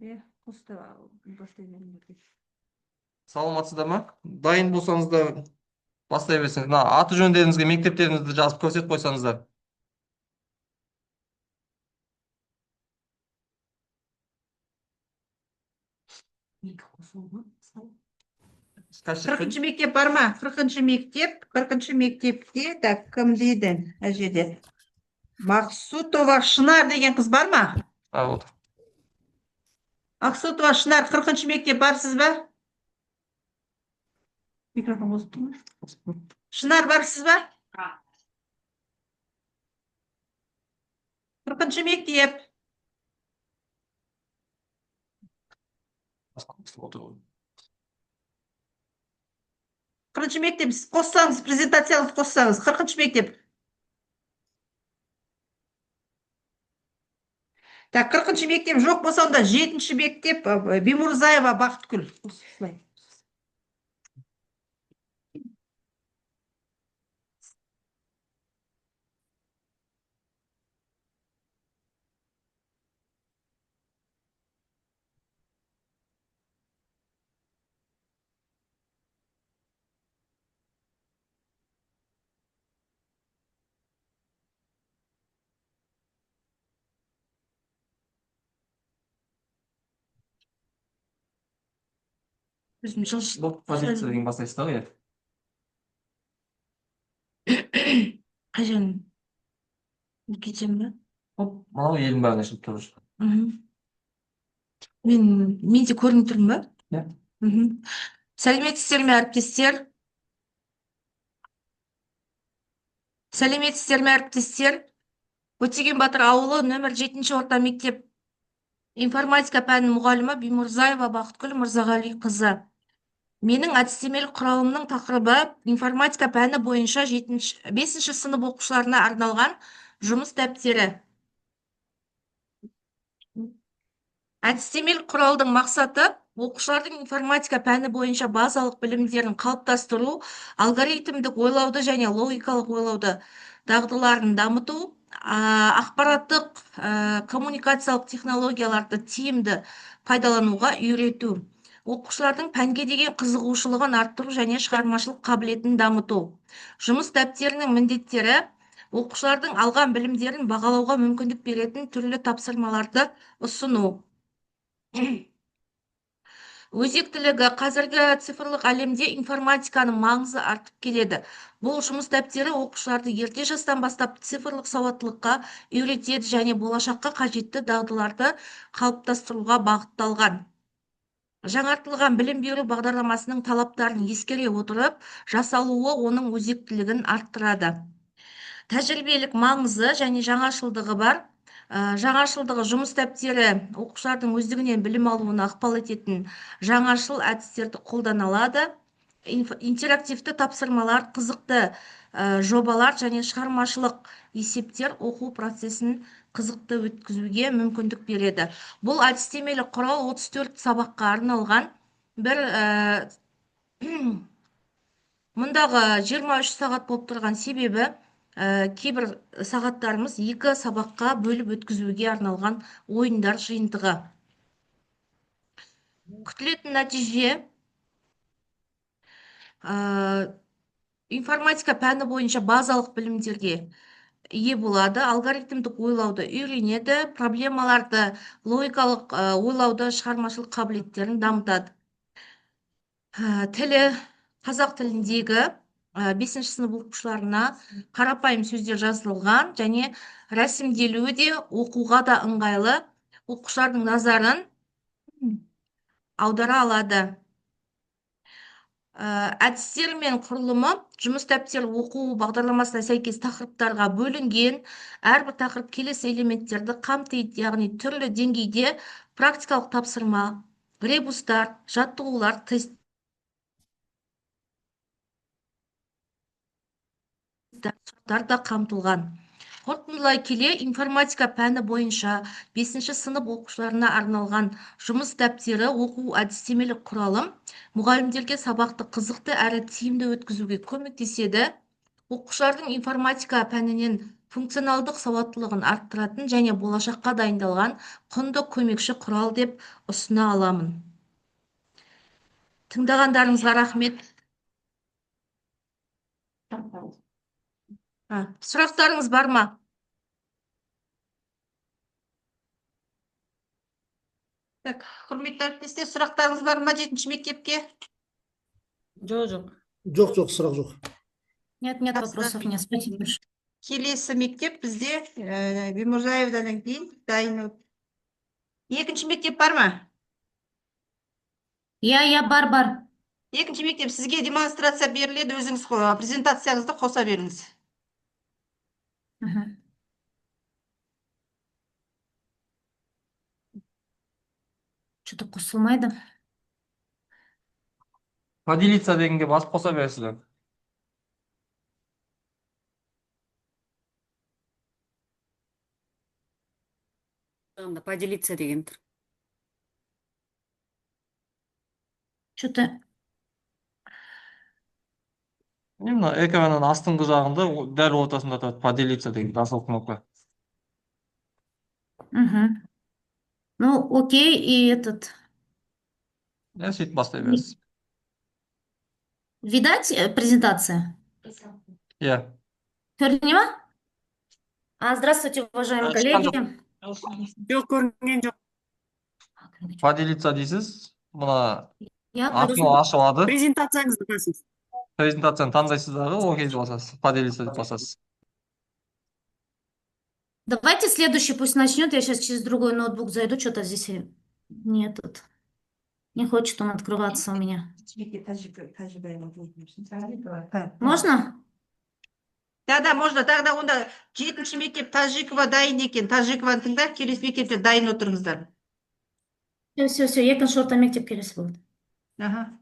Просто бастаймын. Саламатсыздар ма? Дайын болсаңыздар бастай берсеңіз. Мына аты жөндеріңізге мектептеріңізді жазып көрсетіп қойсаңыздар. Қырқыншы мектеп бар ма? Қырқыншы мектепте, так, кім дейді әжеде? Мақсутова Шынар деген қыз бар ма? Вот. Мақсутова Шынар, 40-шы мектеп барсыз ба? Микрофон қосып тұр ма? Шынар барсыз ба? 40-шы мектеп. Қырқыншы мектеп, сіз қоссаңыз, презентациялық қоссаңыз, 40-шы мектеп. Так, 40-шы мектеп жоқ болса, онда 7-ші мектеп Бимурзаева Бақытгүл. Өзім жылшы. Позиция деген бастайсыз да, иә. Қайжан кетем ба? Мынау елдің бәріне шығып тұр. Мен де көрініп тұрмын ба? Иә. Сәлеметсіздер ме, әріптестер? Сәлеметсіздер ме, әріптестер? Өтеген Батыр ауылы нөмір 7-ші орта мектеп информатика пәнінің мұғалімі Бимурзаева Бақытгүл Мырзағали қызы. Менің әдістемелік құралымның тақырыбы информатика пәні бойынша 5-ші сынып оқушыларына арналған жұмыс дәптері. Әдістемелік құралдың мақсаты оқушылардың информатика пәні бойынша базалық білімдерін қалыптастыру, алгоритмдік ойлауды және логикалық ойлауды дағдыларын дамыту, ақпараттық коммуникациялық технологияларды тиімді пайдалануға үйрету, оқушылардың пәнге деген қызығушылығын арттыру және шығармашылық қабілетін дамыту. Жұмыс дәптерінің міндеттері оқушылардың алған білімдерін бағалауға мүмкіндік беретін түрлі тапсырмаларды ұсыну. Өзектілігі қазіргі цифрлық әлемде информатиканың маңызы артып келеді. Бұл жұмыс дәптері оқушыларды ерте жастан бастап цифрлық сауаттылыққа үйретеді және болашаққа қажетті дағдыларды қалыптастыруға бағытталған. Жаңартылған білім беру бағдарламасының талаптарын ескере отырып, жасалуы оның өзектілігін арттырады. Тәжірибелік маңызы және жаңашылдығы бар. Жаңашылдығы жұмыс дәптері оқушылардың өздігінен білім алуына ықпал ететін жаңашыл әдістерді қолдана алады. Интерактивті тапсырмалар, қызықты жобалар және шығармашылық есептер оқу процесін қызықты өткізуге мүмкіндік береді. Бұл әдістемелік құрал 34 сабаққа арналған. Мұндағы 23 сағат болып тұрған себебі кейбір сағаттарымыз 2 сабаққа бөліп өткізуге арналған ойындар жиынтығы. Күтілетін нәтиже информатика пәні бойынша базалық білімдерге ие болады, алгоритмдік ойлауды үйренеді, проблемаларды, логикалық ойлауды, шығармашылық қабілеттерін дамытады. Тілі қазақ тіліндегі 5-ші сынып оқушыларына қарапайым сөздер жазылған және рәсімделуі де оқуға да ыңғайлы, оқушылардың назарын аудара алады. Әдістер мен құрылымы жұмыс дәптері оқу бағдарламасына сәйкес тақырыптарға бөлінген, әрбір тақырып келесі элементтерді қамтиды, яғни түрлі деңгейде практикалық тапсырма, ребустар, жаттығулар, тесттер да қамтылған. Қорытындылай келе, информатика пәні бойынша 5-ші сынып оқушыларына арналған жұмыс дәптері оқу әдістемелік құралым мұғалімдерге сабақты қызықты әрі тиімді өткізуге көмектеседі. Оқушылардың информатика пәнінен функционалдық сауаттылығын арттыратын және болашаққа дайындалған құнды көмекші құрал деп ұсына аламын. Тыңдағандарыңызға рахмет. Сұрақтарыңыз бар ма? Так, құрметті әріптестер, сұрақтарыңыз бар ма 7-ші мектепке? Жоқ. Жоқ, сұрақ жоқ. Нет вопросов, нет. Спасибо большое. Келесі мектеп бізде Бимурзаевдан кейін дайын. 2-ші мектеп бар ма? Я бар. 2-ші мектеп сізге демонстрация беріледі, өзіңіз презентацияңызды қоса беріңіз. Мгм. Что-то қосылмайды. Поделиться дегенге басып қоса бересіздер. Поделиться деген тұр. Что-то Именно экранның астыңғы жағында дәл ортасында тұрады поделиться деген жасыл кнопка. Мгм. Ну, окей, и этот. Сөйтіп бастай бересіз. Видать презентация? Иә. Көріне ма? Здравствуйте, уважаемые коллеги. Жоқ, көрінген жоқ. Поделиться дейсіз. Мына Я окно ашылады. Презентацияңызды басыңыз. Презентацияны таңдайсыз дағы, окей деп басасыз. Поделиться деп басасыз. Давайте следующий пусть начнет. Я сейчас через другой ноутбук зайду. Что-то здесь нет тут. Не хочет он открываться у меня. Можно? Да, можно. Тогда онда 7-ші мектеп Тажикова дайын екен. Тажикованы тыңдап, келесі мектепте дайын отырыңыздар. Все. Екінші орта мектеп келесі болады. Ага.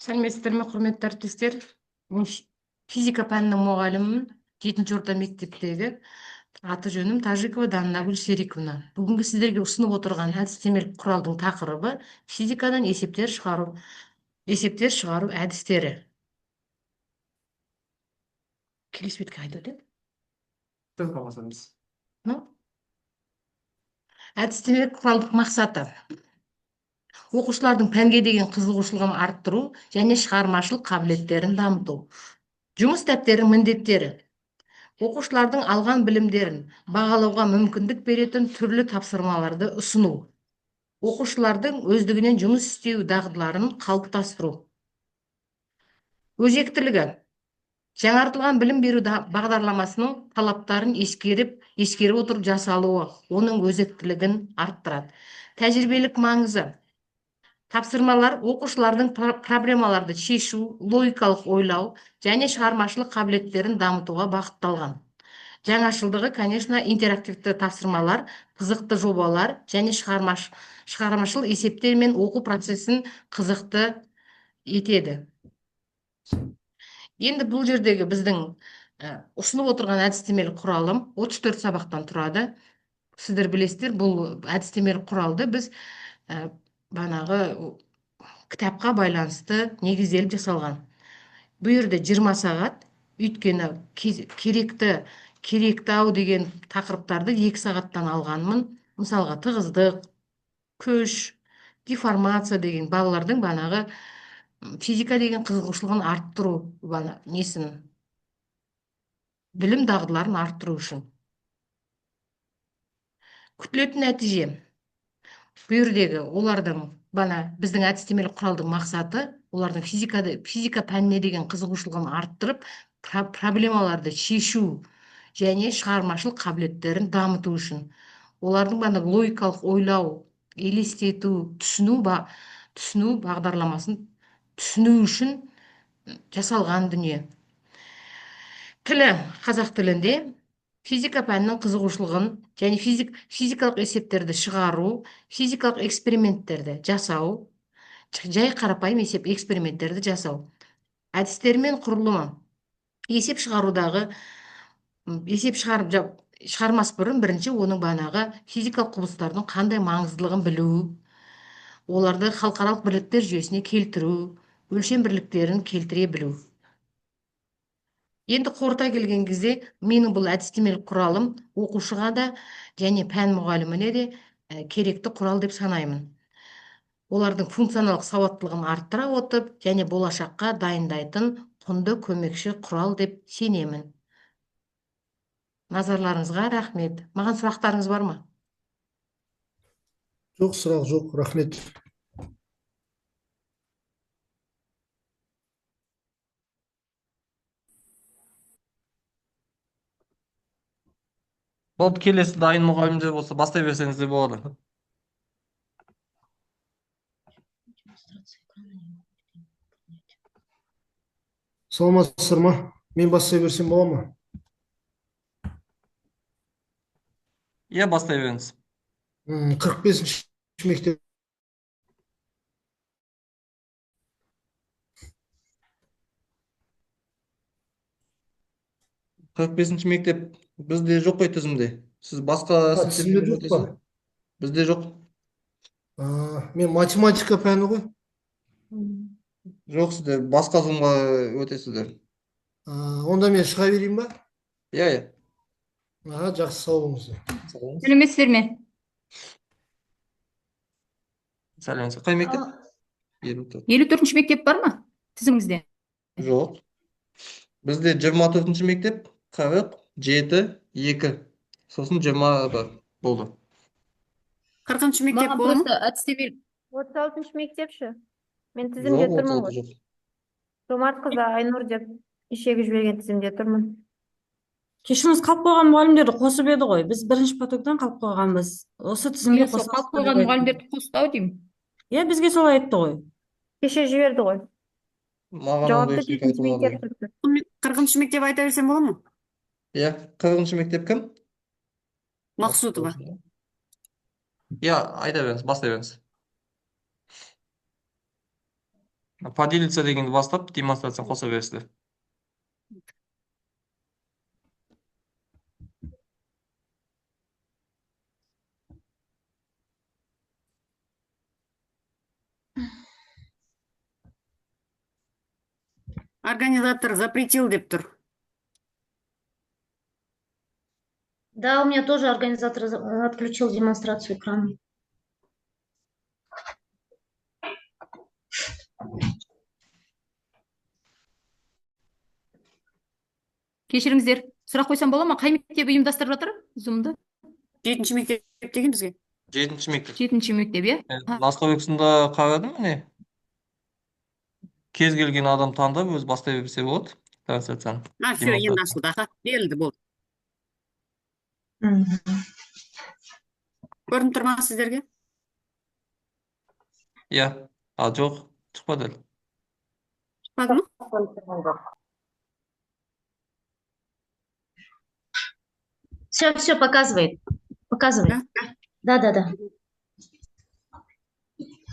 Сәлеметсіздер ме, құрметті әріптестер? Мен физика пәнінің мұғалімімін, 7-ші орта мектептегі. Аты жөнім Тажикова Даннагүл Сериковна. Бүгінгі сіздерге ұсынып отырған әдістемелік құралдың тақырыбы физикадан есептер шығару әдістері. Келесі бетке айтып өтеді. Ссылка басамыз. Әдістемелік құралдық мақсаты оқушылардың пәнге деген қызығушылығын арттыру және шығармашылық қабілеттерін дамыту. Жұмыс дәптері міндеттері. Оқушылардың алған білімдерін бағалауға мүмкіндік беретін түрлі тапсырмаларды ұсыну. Оқушылардың өздігінен жұмыс істеу дағдыларын қалыптастыру. Өзектілігі. Жаңартылған білім беру бағдарламасының талаптарын ескеріп отырып жасалуы оның өзектілігін арттырады. Тәжірибелік маңызы. Тапсырмалар оқушылардың проблемаларды шешу, логикалық ойлау және шығармашылық қабілеттерін дамытуға бағытталған. Жаңашылдығы, конечно, интерактивті тапсырмалар, қызықты жобалар және шығармашыл есептер мен оқу процесін қызықты етеді. Енді бұл жердегі біздің ұсынып отырған әдістемелік құралым 34 сабақтан тұрады. Сіздер білесіздер, бұл әдістемелік құралды біз банағы кітапқа байланысты негізделіп жасалған. Бұл жерде 20 сағат, өйткені керекті ау деген тақырыптарды 2 сағаттан алғанмын. Мысалға тығыздық, күш, деформация деген балалардың банағы физика деген қызығушылығын арттыру, білім дағдыларын арттыру үшін. Күтілетін нәтиже. Бұл жердегі олардың біздің әдістемелік құралдың мақсаты олардың физика пәніне деген қызығушылығын арттырып, проблемаларды шешу және шығармашылық қабілеттерін дамыту үшін. Олардың логикалық ойлау, елестету, түсіну бағдарламасын түсіну үшін жасалған дүние. Тілі қазақ тілінде физика пәнінің қызығушылығын және физикалық есептерді шығару, физикалық эксперименттерді жасау, жай қарапайым эксперименттерді жасау. Әдістері мен құрылымы. Есеп шығарып шығармас бұрын бірінші оның бағанағы физикалық құбылыстардың қандай маңыздылығын білу, оларды халықаралық бірліктер жүйесіне келтіру, өлшем бірліктерін келтіре білу. Енді қорыта келген кезде менің бұл әдістемелік құралым оқушыға да және пән мұғаліміне де керекті құрал деп санаймын. Олардың функционалдық сауаттылығын арттыра отырып және болашаққа дайындайтын құнды көмекші құрал деп сенемін. Назарларыңызға рахмет. Маған сұрақтарыңыз бар ма? Жоқ, сұрақ жоқ, рахмет. Болды, келесі дайын мұғалімдер болса бастай берсеңіз де болады. Саламатсыздар ма? Мен бастай берсем бола ма? Иә, бастай беріңіз. 45-ші мектеп. Қырық бесінші мектеп бізде жоқ қой тізімде. Сіз басқа Тізімде сілтеме жоқ па? өтесіз? Бізде жоқ. Мен математика пәні ғой. Жоқ, сіздер басқа зумға өтесіздер. Онда мен шыға берейін ба? Иә, иә. Жақсы, сау болыңыздар. Сәлеметсіздер ме? Сәлеметсіз. Қай мектеп? 54-ші мектеп бар ма тізіміңізде? Жоқ. Бізде 24-ші мектеп 47-2. Сосын 20 бар. Болды. 40-шы мектеп Маған болды ма? просто әдістемелік 36-шы мектепші? Мен тізімде Жоқ, тұрмын ғой. жоқ. Жомарт қызы Айнұр деп кешегі жіберген тізімде тұрмын. Кешіріңіз, қалып қойған мұғалімдерді қосып еді ғой. Біз бірінші потоктан қалып қойғанбыз. Осы тізімге сол қосып қалып қойған мұғалімдерді қосты ау деймін. Иә, бізге солай айтты ғой. Кеше жіберді ғой. Маған Жауапты ондай ештеңе жетінші айтылмады. мектеп тұрды. 40-шы мектеп айта берсем бола ма? Иә, 40-шы мектеп кім? Мақсутова. Иә, айта беріңіз, бастай беріңіз. Поделиться дегенді бастап, демонстрацияны қоса бересіздер. Организатор запретил деп тұр. Да, у меня тоже организатор отключил демонстрацию экрана. Кешіріңіздер, сұрақ қойсам бола ма? Қай мектеп ұйымдастырып жатыр Zoom-ды? 7-ші мектеп деген бізге. 7-ші мектеп. 7-ші мектеп, иә? Настойкасында қарадым, міне. Кез келген адам таңдап өзі бастай берсе болады. Трансляцияны. Все, енді ашылды. Берілді, болды. Көрініп тұр ма сіздерге? Иә. Жоқ, шықпады әлі. Шықпады ма? Все, показывает. Показывает. Да.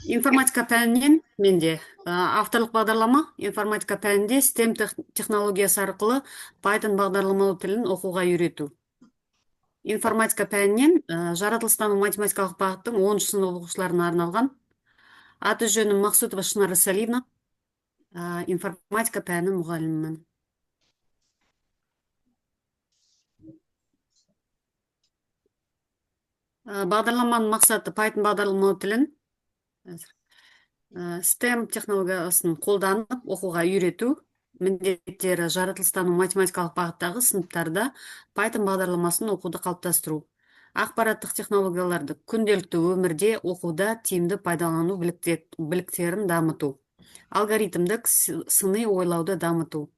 Информатика пәнінен менде авторлық бағдарлама, информатика пәнінде STEM технологиясы арқылы Python бағдарламалау тілін оқуға үйрету. Информатика пәнінен жаратылыстану математикалық бағыттың 10-шы сынып оқушыларына арналған. Аты жөнім Мақсутова Шынар Рысалиевна, информатика пәні мұғалімімін. Бағдарламаның мақсаты Python бағдарламалау тілін STEM технологиясын қолданып оқуға үйрету. Міндеттері жаратылыстану математикалық бағыттағы сыныптарда Python бағдарламасын оқуды қалыптастыру. Ақпараттық технологияларды күнделікті өмірде оқуда тиімді пайдалану біліктерін дамыту. Алгоритмдік сыни ойлауды дамыту.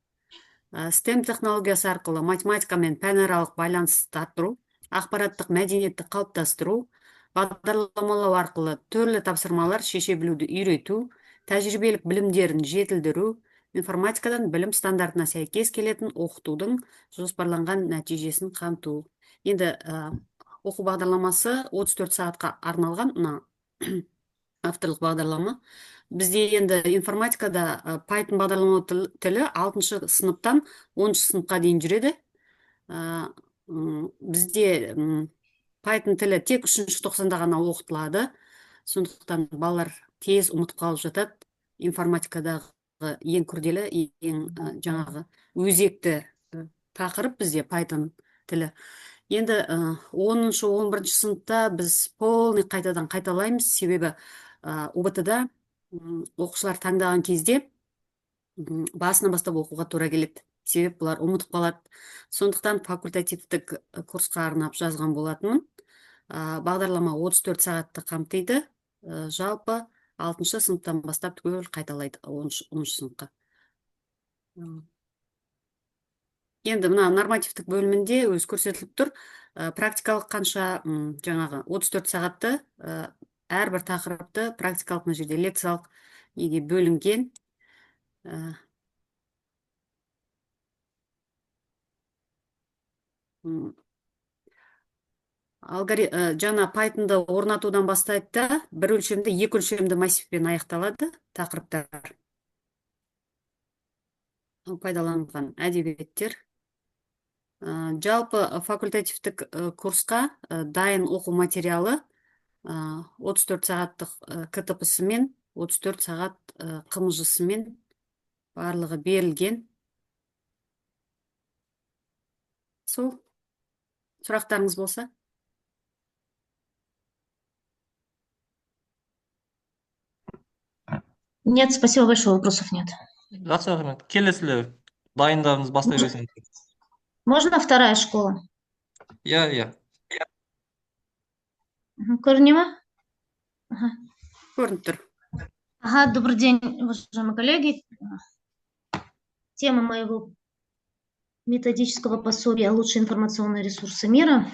STEM технологиясы арқылы математика мен пәнаралық байланысты арттыру, ақпараттық мәдениетті қалыптастыру, бағдарламалау арқылы түрлі тапсырмалар шеше білуді үйрету, тәжірибелік білімдерін жетілдіру, информатикадан білім стандартына сәйкес келетін оқытудың жоспарланған нәтижесін қамту. Енді оқу бағдарламасы 34 сағатқа арналған авторлық бағдарлама. Бізде енді информатикада Python бағдарламалау тілі 6-шы сыныптан 10-шы сыныпқа дейін жүреді. Бізде Python тілі тек 3-ші тоқсанда ғана оқытылады. Сондықтан балалар тез ұмытып қалып жатады. Информатикадағы ең күрделі, ең жаңағы өзекті тақырып бізде Python тілі. Енді 10-шы, 11-ші сыныпта біз полный қайтадан қайталаймыз, себебі УБТ-да оқушылар таңдаған кезде басынан бастап оқуға тура келеді. Себеп бұлар ұмытып қалады. Сондықтан факультативтік курсқа арнап жазған болатынмын. Бағдарлама 34 сағатты қамтиды. Жалпы 6-шы сыныптан бастап түгел қайталайды 10-шы сыныпқа. Енді мына нормативтік бөлімінде өз көрсетіліп тұр. Практикалық қанша жаңағы 34 сағатты әрбір тақырыпты практикалық мына жерде лекциялық неге бөлінген. Жаңа Python'ды орнатудан бастайды да, бір өлшемді, екі өлшемді массивпен аяқталады тақырыптар. Пайдаланылған әдебиеттер. Жалпы факультативтік курсқа дайын оқу материалы 34 сағаттық КТП-сімен, 34 сағат қымжысымен барлығы берілген. Сол сұрақтарыңыз болса? Нет, спасибо большое, вопросов нет. Жақсы, рахмет. Келесілі дайындарыңыз бастай берсеңіз. Можно вторая школа? Иә. Көріне ма? Көрініп тұр. Добрый день, уважаемые коллеги. Тема моего методического пособия «Лучшие информационные ресурсы мира»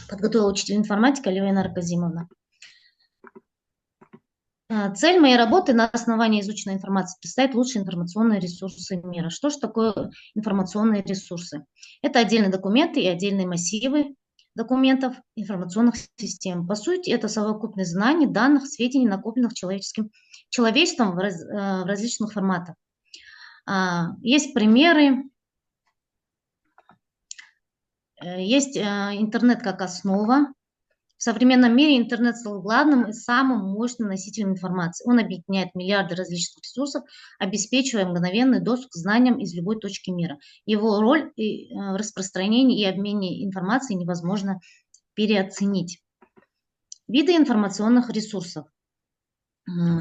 подготовила учитель информатики Левина Арказимовна. Цель моей работы на основании изученной информации представить лучшие информационные ресурсы мира. Что же такое информационные ресурсы? Это отдельные документы и отдельные массивы документов информационных систем. По сути, это совокупность знаний, данных, сведений, накопленных человечеством в различных форматах. Есть примеры. Есть интернет как основа. В современном мире интернет стал главным и самым мощным носителем информации. Он объединяет миллиарды различных ресурсов, обеспечивая мгновенный доступ к знаниям из любой точки мира. Его роль в распространении и обмене информацией невозможно переоценить. Виды информационных ресурсов.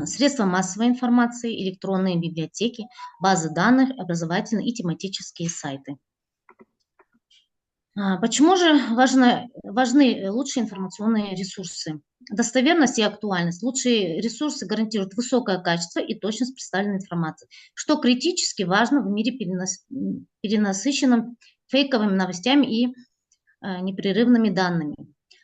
Средства массовой информации, электронные библиотеки, базы данных, образовательные и тематические сайты. Почему же важны лучшие информационные ресурсы? Достоверность и актуальность. Лучшие ресурсы гарантируют высокое качество и точность представленной информации, что критически важно в мире перенасыщенном фейковыми новостями и непрерывными данными.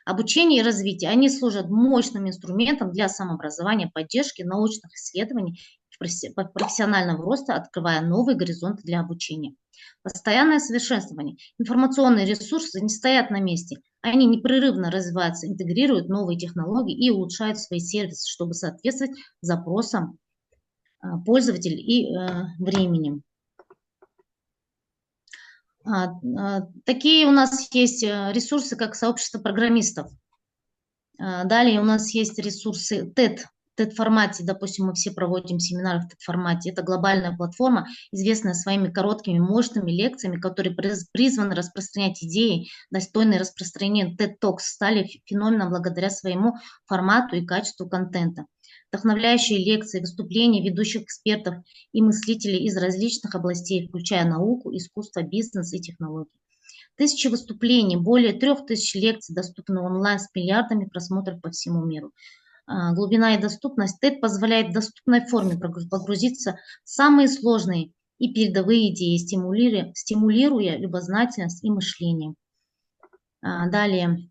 Обучение и развитие. Они служат мощным инструментом для самообразования, поддержки научных исследований, профессионального роста, открывая новые горизонты для обучения. Постоянное совершенствование. Информационные ресурсы не стоят на месте. Они непрерывно развиваются, интегрируют новые технологии и улучшают свои сервисы, чтобы соответствовать запросам пользователей и времени. Такие у нас есть ресурсы, как сообщество программистов. Далее у нас есть ресурсы TED. В TED-формате, допустим, мы все проводим семинары в TED-формате. Это глобальная платформа, известная своими короткими, мощными лекциями, которые призваны распространять идеи, достойные распространения. TED Talks стали феноменом благодаря своему формату и качеству контента. Вдохновляющие лекции, выступления ведущих экспертов и мыслителей из различных областей, включая науку, искусство, бизнес и технологии. Тысячи выступлений, более 3000 лекций доступны онлайн с миллиардами просмотров по всему миру. Глубина и доступность. TED позволяет в доступной форме погрузиться в самые сложные и передовые идеи, стимулируя любознательность и мышление. Далее.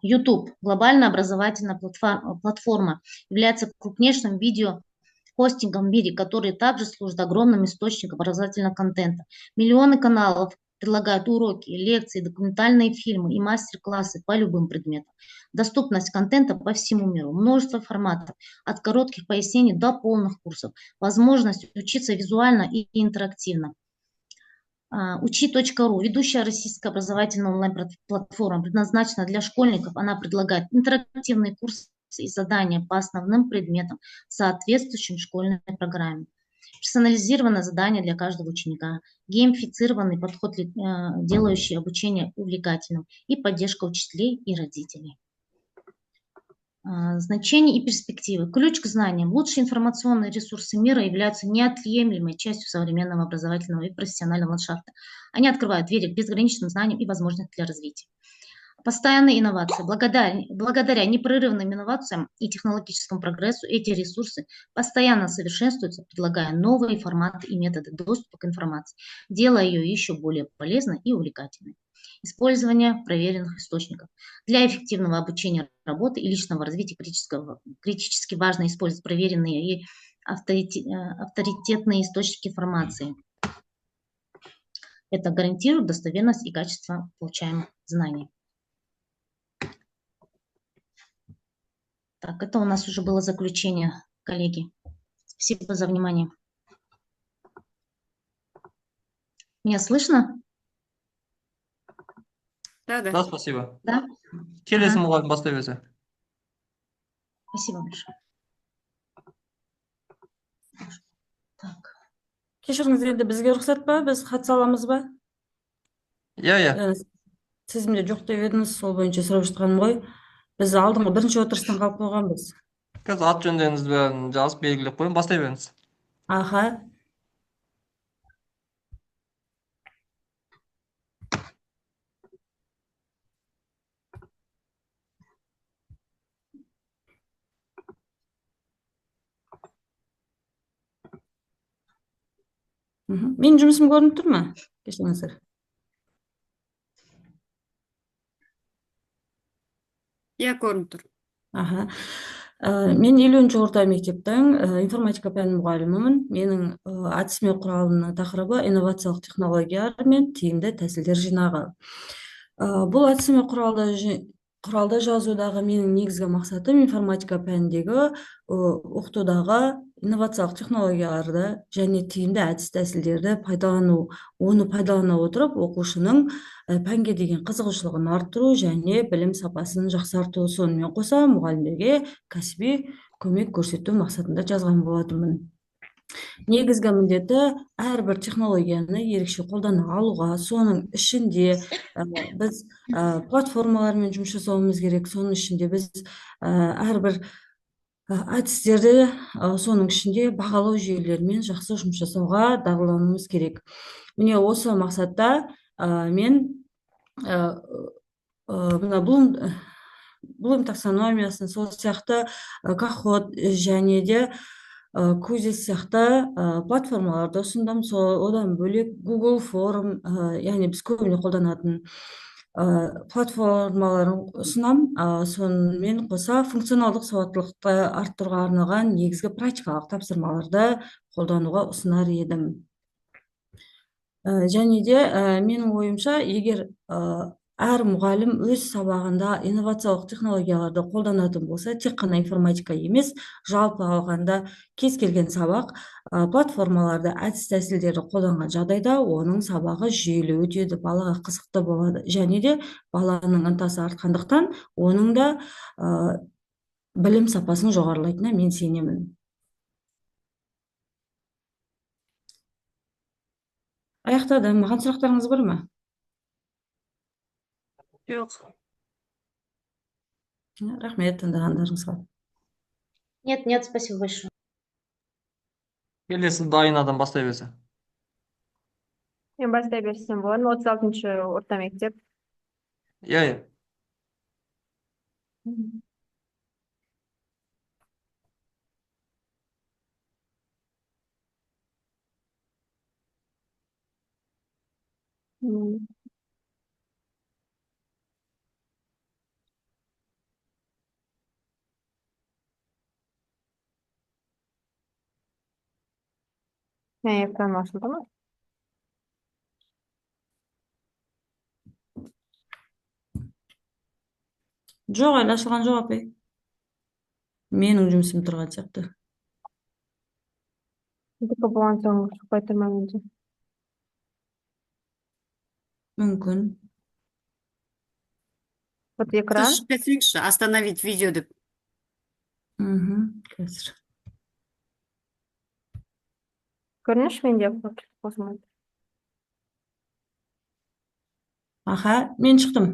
YouTube, глобальная образовательная платформа, является крупнейшим видеохостингом в мире, который также служит огромным источником образовательного контента. Миллионы каналов предлагают уроки, лекции, документальные фильмы и мастер-классы по любым предметам. Доступность контента по всему миру, множество форматов, от коротких пояснений до полных курсов, возможность учиться визуально и интерактивно. Учи.ру, ведущая российская образовательная онлайн-платформа, предназначена для школьников. Она предлагает интерактивные курсы и задания по основным предметам, соответствующим школьной программе. Персонализированное задание для каждого ученика, геймифицированный подход, делающий обучение увлекательным, и поддержка учителей и родителей. Значения и перспективы. Ключ к знаниям. Лучшие информационные ресурсы мира являются неотъемлемой частью современного образовательного и профессионального ландшафта. Они открывают двери к безграничным знаниям и возможностям для развития. Постоянные инновации. Благодаря непрерывным инновациям и технологическому прогрессу эти ресурсы постоянно совершенствуются, предлагая новые форматы и методы доступа к информации, делая ее еще более полезной и увлекательной. Использование проверенных источников. Для эффективного обучения работы и личного развития критически важно использовать проверенные и авторитетные источники информации. Это гарантирует достоверность и качество получаемых знаний. Так, это у нас уже было заключение, коллеги. Спасибо за внимание. Меня слышно? Да, спасибо. Да? Келесі Ага. мұғалім бастай берсе. Спасибо большое. Так. Кешіріңіз, енді бізге рұқсат па? Біз хат саламыз ба? Иә. Тізімде жоқ деп едіңіз, сол бойынша сұрап жатқаным ғой. Біз алдыңғы бірінші отырыстан қалып қойғанбыз. Қазір ат жөндеріңізді бәрін жазып белгілеп қойын, бастай беріңіз. Аха. Менің жұмысым көрініп тұр ма? Кешіріңіздер. Иә, көрініп тұр. Аха. Мен 50-ші орта мектептің информатика пәні мұғалімімін. Менің әдістеме құралының тақырыбы инновациялық технологиялар мен тиімді тәсілдер жинағы. Бұл әдістеме құралды жазудағы менің негізгі мақсатым информатика пәніндегі оқытудағы инновациялық технологияларды және тиімді әдіс тәсілдерді пайдалану, оны пайдалана отырып оқушының пәнге деген қызығушылығын арттыру және білім сапасын жақсарту, сонымен қоса мұғалімдерге кәсіби көмек көрсету мақсатында жазған болатынмын. Негізгі міндеті әрбір технологияны ерекше қолдана алуға, соның ішінде біз платформалармен жұмыс жасауымыз керек, соның ішінде біз әрбір әдістерді, соның ішінде бағалау жүйелерімен жақсы жұмыс жасауға дағдылануымыз керек. Міне осы мақсатта мен Bloom таксономиясын, сол сияқты Кахот және де Кузис сияқты платформаларды ұсындым. Одан бөлек Google Forum, яғни біз көбіне қолданатын платформаларын ұсынам. Сонымен қоса функционалдық сауаттылықты арттыруға арналған негізгі практикалық тапсырмаларды қолдануға ұсынар едім. Және де менің ойымша, егер әр мұғалім өз сабағында инновациялық технологияларды қолданатын болса, тек қана информатика емес, жалпы алғанда кез келген сабақ платформаларды, әдіс тәсілдерді қолданған жағдайда оның сабағы жүйелі өтеді, балаға қызықты болады. Және де баланың ынтасы артқандықтан оның да білім сапасын жоғарылайтынына мен сенемін. Аяқтадым. Маған сұрақтарыңыз бар ма? Жоқ. Рахмет тыңдағандарыңызға. Нет, спасибо большое. Келесі дайын адам бастай берсе. Мен бастай берсем болады. 36-шы орта мектеп. Иә. Ekrан açıldı mı? Жоқ, әлі ашылған жоқ, апай. Менің жұмысым тұрған сияқты. Типа болған соң шықпай тұрман менде. мүмкін. Вот экран. Шығып кетсеңізші, остановить видео деп. Қазір. Көрініш менде қосылмайды. Аха, мен шықтым.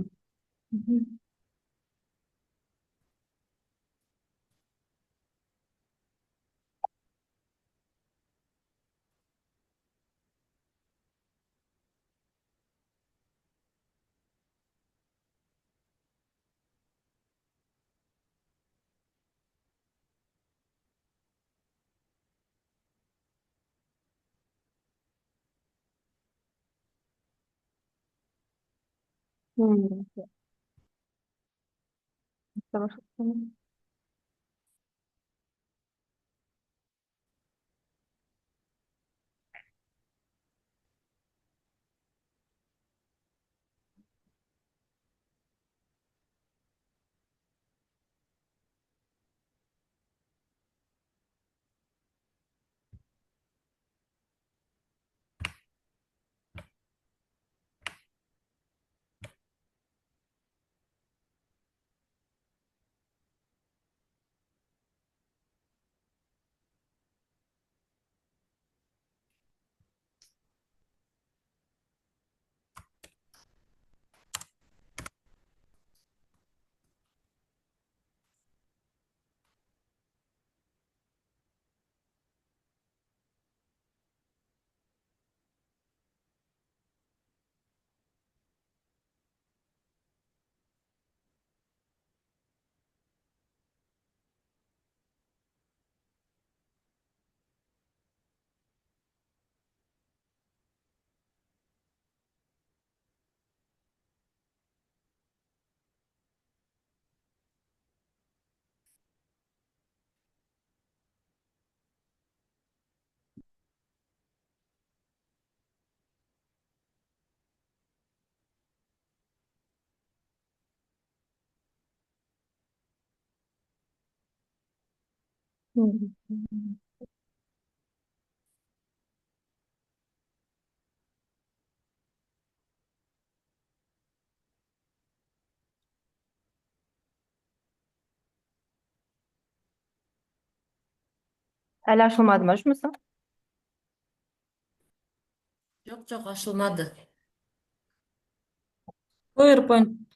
Әлі ашылмады ма жұмысың? Жоқ, ашылмады. PowerPoint